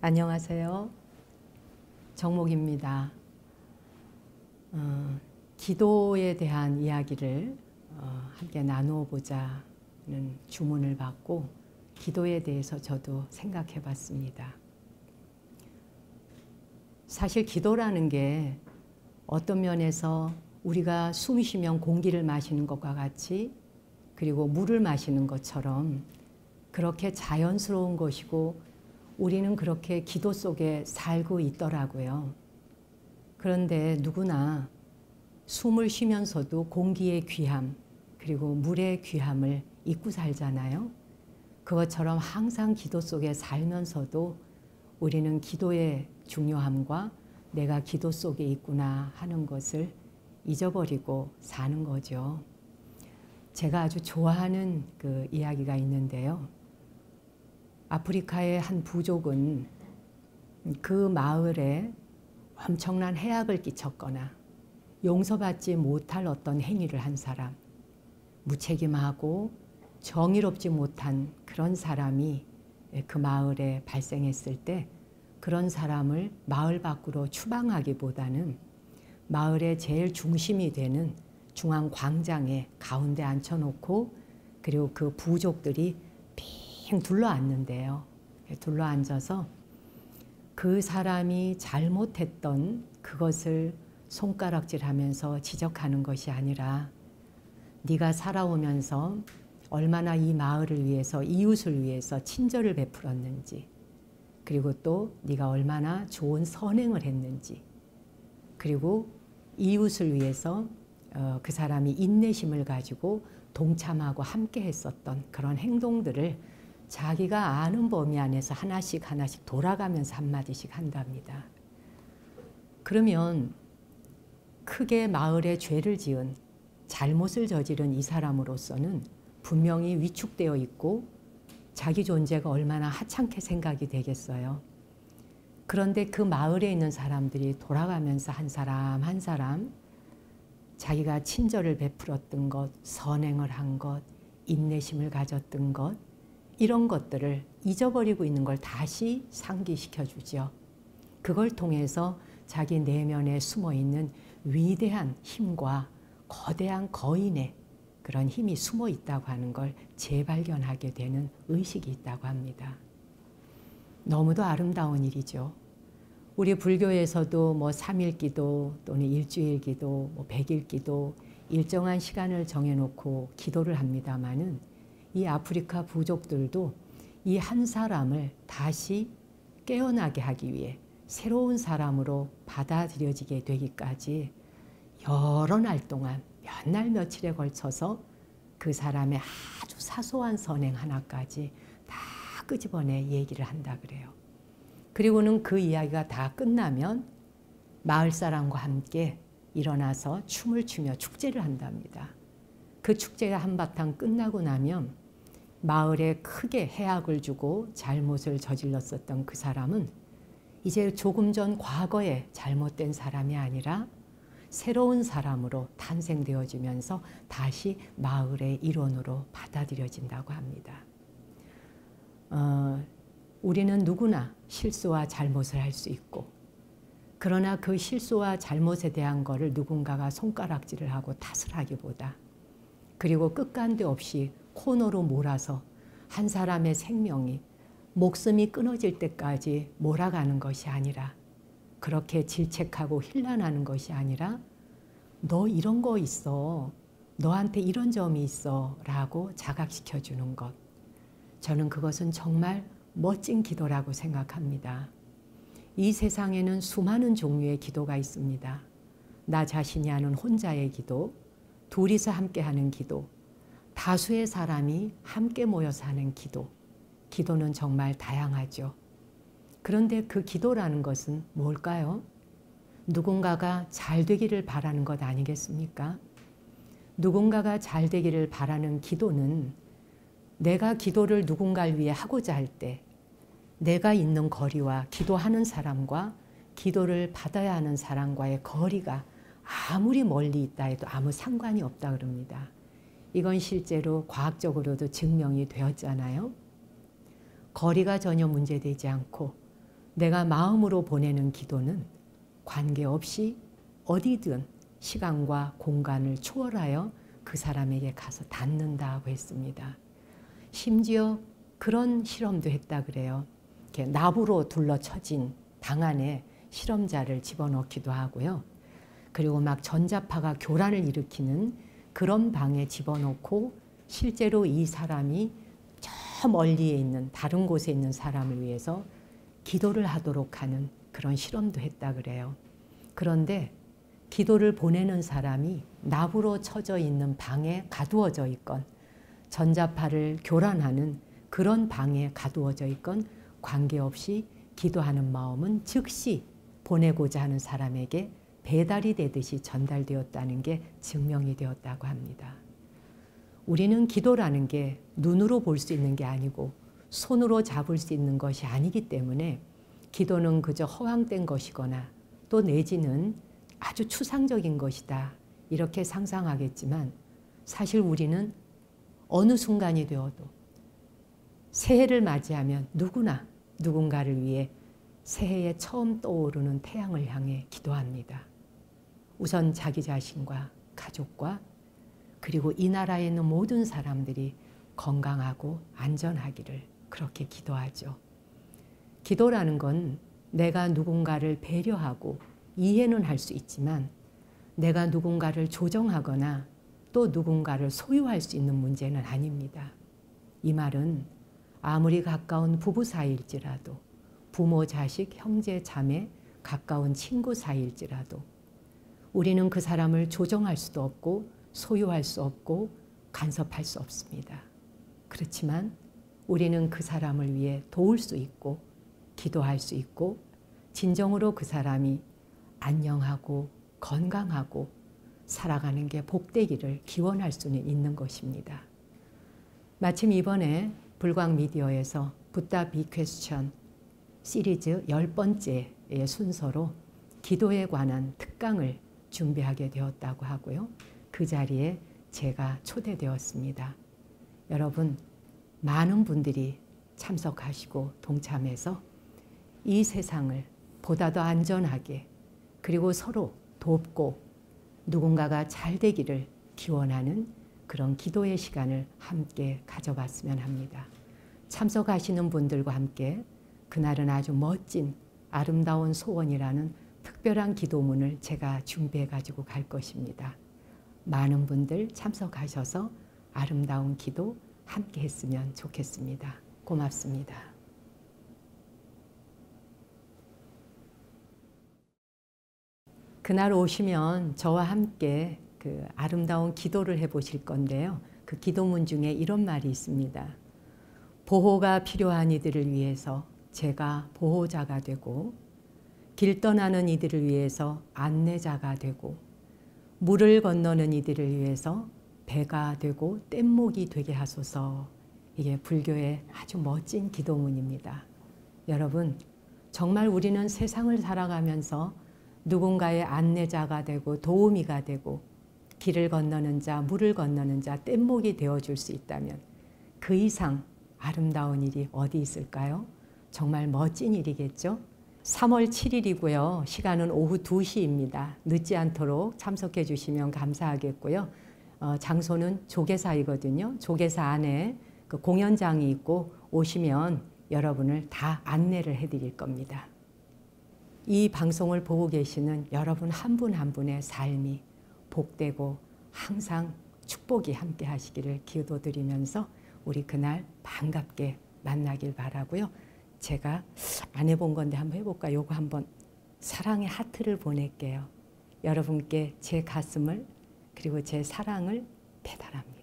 안녕하세요. 정목입니다. 기도에 대한 이야기를 함께 나누어 보자는 주문을 받고 기도에 대해서 저도 생각해 봤습니다. 사실 기도라는 게 어떤 면에서 우리가 숨 쉬면 공기를 마시는 것과 같이, 그리고 물을 마시는 것처럼 그렇게 자연스러운 것이고 우리는 그렇게 기도 속에 살고 있더라고요. 그런데 누구나 숨을 쉬면서도 공기의 귀함, 그리고 물의 귀함을 잊고 살잖아요. 그것처럼 항상 기도 속에 살면서도 우리는 기도의 중요함과 내가 기도 속에 있구나 하는 것을 잊어버리고 사는 거죠. 제가 아주 좋아하는 그 이야기가 있는데요. 아프리카의 한 부족은 그 마을에 엄청난 해악을 끼쳤거나 용서받지 못할 어떤 행위를 한 사람, 무책임하고 정의롭지 못한 그런 사람이 그 마을에 발생했을 때 그런 사람을 마을 밖으로 추방하기보다는 마을의 제일 중심이 되는 중앙 광장에 가운데 앉혀놓고, 그리고 그 부족들이 빙 둘러앉는데요. 둘러앉아서 그 사람이 잘못했던 그것을 손가락질하면서 지적하는 것이 아니라, 네가 살아오면서 얼마나 이 마을을 위해서, 이웃을 위해서 친절을 베풀었는지, 그리고 또 네가 얼마나 좋은 선행을 했는지, 그리고 이웃을 위해서 그 사람이 인내심을 가지고 동참하고 함께 했었던 그런 행동들을 자기가 아는 범위 안에서 하나씩 돌아가면서 한마디씩 한답니다. 그러면 크게 마을에 죄를 지은, 잘못을 저지른 이 사람으로서는 분명히 위축되어 있고 자기 존재가 얼마나 하찮게 생각이 되겠어요. 그런데 그 마을에 있는 사람들이 돌아가면서 한 사람 한 사람 자기가 친절을 베풀었던 것, 선행을 한 것, 인내심을 가졌던 것, 이런 것들을 잊어버리고 있는 걸 다시 상기시켜 주죠. 그걸 통해서 자기 내면에 숨어있는 위대한 힘과 거대한 거인의 그런 힘이 숨어 있다고 하는 걸 재발견하게 되는 의식이 있다고 합니다. 너무도 아름다운 일이죠. 우리 불교에서도 뭐 3일 기도 또는 일주일 기도, 뭐 100일 기도, 일정한 시간을 정해놓고 기도를 합니다마는 이 아프리카 부족들도 이 한 사람을 다시 깨어나게 하기 위해 새로운 사람으로 받아들여지게 되기까지 여러 날 동안 몇 날 며칠에 걸쳐서 그 사람의 아주 사소한 선행 하나까지 다 끄집어내 얘기를 한다 그래요. 그리고는 그 이야기가 다 끝나면 마을 사람과 함께 일어나서 춤을 추며 축제를 한답니다. 그 축제가 한바탕 끝나고 나면 마을에 크게 해악을 주고 잘못을 저질렀었던 그 사람은 이제 조금 전 과거에 잘못된 사람이 아니라 새로운 사람으로 탄생되어지면서 다시 마을의 일원으로 받아들여진다고 합니다. 우리는 누구나 실수와 잘못을 할 수 있고, 그러나 그 실수와 잘못에 대한 것을 누군가가 손가락질을 하고 탓을 하기보다, 그리고 끝간데 없이 코너로 몰아서 한 사람의 생명이, 목숨이 끊어질 때까지 몰아가는 것이 아니라, 그렇게 질책하고 힐난하는 것이 아니라 너 이런 거 있어, 너한테 이런 점이 있어 라고 자각시켜주는 것, 저는 그것은 정말 멋진 기도라고 생각합니다. 이 세상에는 수많은 종류의 기도가 있습니다. 나 자신이 하는 혼자의 기도, 둘이서 함께 하는 기도, 다수의 사람이 함께 모여서 하는 기도, 기도는 정말 다양하죠. 그런데 그 기도라는 것은 뭘까요? 누군가가 잘 되기를 바라는 것 아니겠습니까? 누군가가 잘 되기를 바라는 기도는 내가 기도를 누군가를 위해 하고자 할 때 내가 있는 거리와 기도하는 사람과 기도를 받아야 하는 사람과의 거리가 아무리 멀리 있다 해도 아무 상관이 없다 그럽니다. 이건 실제로 과학적으로도 증명이 되었잖아요. 거리가 전혀 문제되지 않고 내가 마음으로 보내는 기도는 관계없이 어디든 시간과 공간을 초월하여 그 사람에게 가서 닿는다고 했습니다. 심지어 그런 실험도 했다 그래요. 이렇게 나부로 둘러쳐진 방 안에 실험자를 집어넣기도 하고요. 그리고 막 전자파가 교란을 일으키는 그런 방에 집어넣고 실제로 이 사람이 저 멀리에 있는 다른 곳에 있는 사람을 위해서 기도를 하도록 하는 그런 실험도 했다 그래요. 그런데 기도를 보내는 사람이 나부로 쳐져 있는 방에 가두어져 있건 전자파를 교란하는 그런 방에 가두어져 있건 관계없이 기도하는 마음은 즉시 보내고자 하는 사람에게 배달이 되듯이 전달되었다는 게 증명이 되었다고 합니다. 우리는 기도라는 게 눈으로 볼 수 있는 게 아니고 손으로 잡을 수 있는 것이 아니기 때문에 기도는 그저 허황된 것이거나 또 내지는 아주 추상적인 것이다 이렇게 상상하겠지만 사실 우리는 어느 순간이 되어도 새해를 맞이하면 누구나 누군가를 위해 새해에 처음 떠오르는 태양을 향해 기도합니다. 우선 자기 자신과 가족과 그리고 이 나라에 있는 모든 사람들이 건강하고 안전하기를 그렇게 기도하죠. 기도라는 건 내가 누군가를 배려하고 이해는 할 수 있지만 내가 누군가를 조정하거나 또 누군가를 소유할 수 있는 문제는 아닙니다. 이 말은 아무리 가까운 부부 사이일지라도 부모, 자식, 형제, 자매, 가까운 친구 사이일지라도 우리는 그 사람을 조정할 수도 없고 소유할 수 없고 간섭할 수 없습니다. 그렇지만 우리는 그 사람을 위해 도울 수 있고 기도할 수 있고 진정으로 그 사람이 안녕하고 건강하고 살아가는 게 복되기를 기원할 수는 있는 것입니다. 마침 이번에 불광미디어에서 붓다 비퀘스천 시리즈 10번째의 순서로 기도에 관한 특강을 준비하게 되었다고 하고요. 그 자리에 제가 초대되었습니다. 여러분, 많은 분들이 참석하시고 동참해서 이 세상을 보다 더 안전하게 그리고 서로 돕고 누군가가 잘 되기를 기원하는 그런 기도의 시간을 함께 가져봤으면 합니다. 참석하시는 분들과 함께 그날은 아주 멋진 아름다운 소원이라는 특별한 기도문을 제가 준비해 가지고 갈 것입니다. 많은 분들 참석하셔서 아름다운 기도 함께 했으면 좋겠습니다. 고맙습니다. 그날 오시면 저와 함께 그 아름다운 기도를 해보실 건데요. 그 기도문 중에 이런 말이 있습니다. 보호가 필요한 이들을 위해서 제가 보호자가 되고 길 떠나는 이들을 위해서 안내자가 되고 물을 건너는 이들을 위해서 배가 되고 뗏목이 되게 하소서. 이게 불교의 아주 멋진 기도문입니다. 여러분, 정말 우리는 세상을 살아가면서 누군가의 안내자가 되고 도우미가 되고 길을 건너는 자, 물을 건너는 자, 뗏목이 되어줄 수 있다면 그 이상 아름다운 일이 어디 있을까요? 정말 멋진 일이겠죠? 3월 7일이고요. 시간은 오후 2시입니다. 늦지 않도록 참석해 주시면 감사하겠고요. 장소는 조계사이거든요. 조계사 안에 그 공연장이 있고 오시면 여러분을 다 안내를 해드릴 겁니다. 이 방송을 보고 계시는 여러분 한 분 한 분의 삶이 복되고 항상 축복이 함께 하시기를 기도드리면서 우리 그날 반갑게 만나길 바라고요. 제가 안 해본 건데 한번 해볼까? 요거 한번 사랑의 하트를 보낼게요. 여러분께 제 가슴을 그리고 제 사랑을 배달합니다.